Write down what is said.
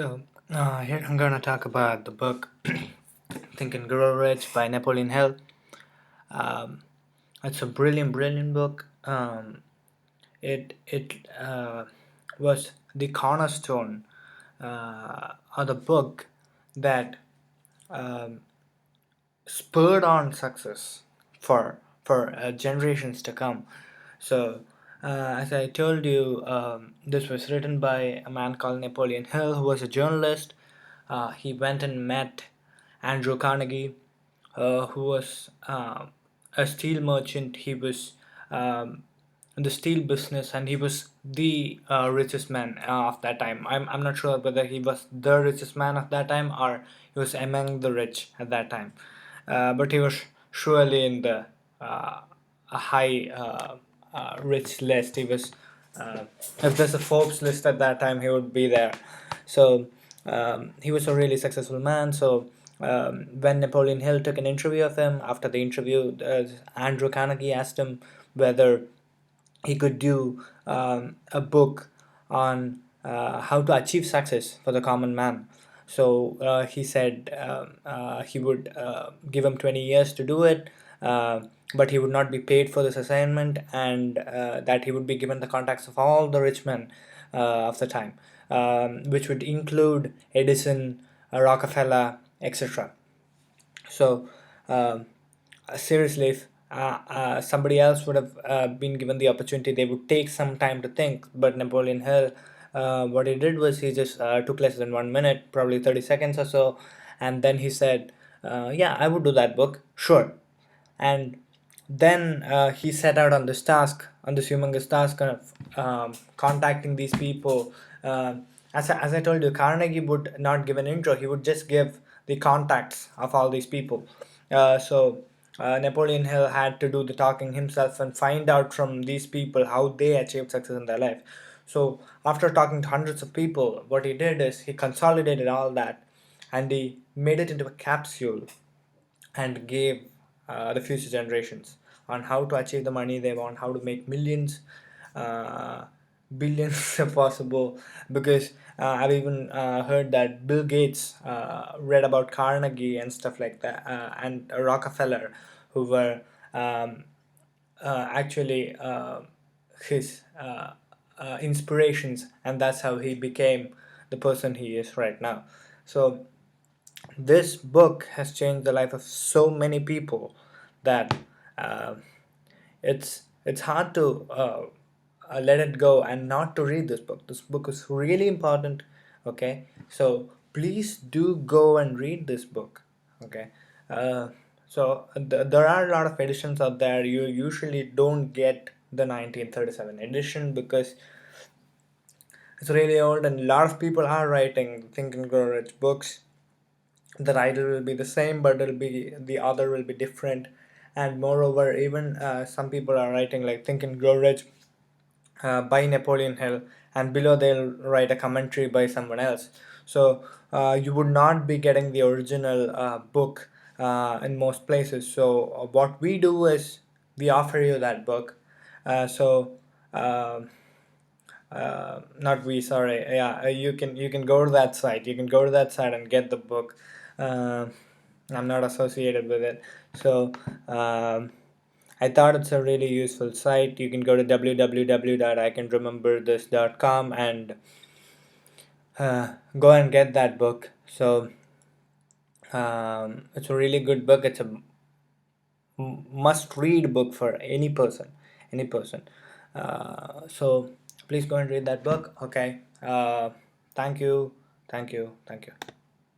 Here I'm gonna talk about the book Think and Grow Rich by Napoleon Hill. Um, it's a brilliant book. It was the cornerstone of the book that um, spurred on success for generations to come. So, as I told you, this was written by a man called Napoleon Hill, who was a journalist. He went and met Andrew Carnegie, who was a steel merchant. He was um, in the steel business, and he was the richest man of that time. I'm not sure whether he was the richest man of that time or he was among the rich at that time, but he was surely in the a high rich list. He was if there's a Forbes list at that time, he would be there. So he was a really successful man. So when Napoleon Hill took an interview of him, after the interview, Andrew Carnegie asked him whether he could do a book on how to achieve success for the common man. So he said he would give him 20 years to do it, but he would not be paid for this assignment, and that he would be given the contacts of all the rich men of the time, which would include Edison, Rockefeller, etc. So, seriously, if somebody else would have been given the opportunity, they would take some time to think. But Napoleon Hill, what he did was he just took less than 1 minute, probably 30 seconds or so, and then he said, "Yeah, I would do that book, sure." And then he set out on this task, on this humongous task, kind of contacting these people. As I told you, Carnegie would not give an intro, he would just give the contacts of all these people. So Napoleon Hill had to do the talking himself and find out from these people how they achieved success in their life. So after talking to hundreds of people, what he did is he consolidated all that and he made it into a capsule and gave the future generations on how to achieve the money they want, how to make millions, uh, billions if possible. Because I've even heard that Bill Gates read about Carnegie and stuff like that, and Rockefeller, who were actually his inspirations, and that's how he became the person he is right now. So this book has changed the life of so many people that uh, it's hard to let it go and not to read this book. This book is really important. Okay, so please do go and read this book. Okay, there are a lot of editions out there. You usually don't get the 1937 edition because it's really old, and a lot of people are writing Think and Grow Rich books. The title will be the same, but it'll be the other will be different. And moreover, even some people are writing like Think and Grow Rich by Napoleon Hill, and below they'll write a commentary by someone else. So you would not be getting the original book in most places. So what we do is we offer you that book. So not we, sorry, yeah, you can go to that site, and get the book. I'm not associated with it. So I thought it's a really useful site. You can go to www.icanrememberthis.com and go and get that book. So it's a really good book. It's a must read book for any person. So please go and read that book. Okay, thank you, thank you, thank you.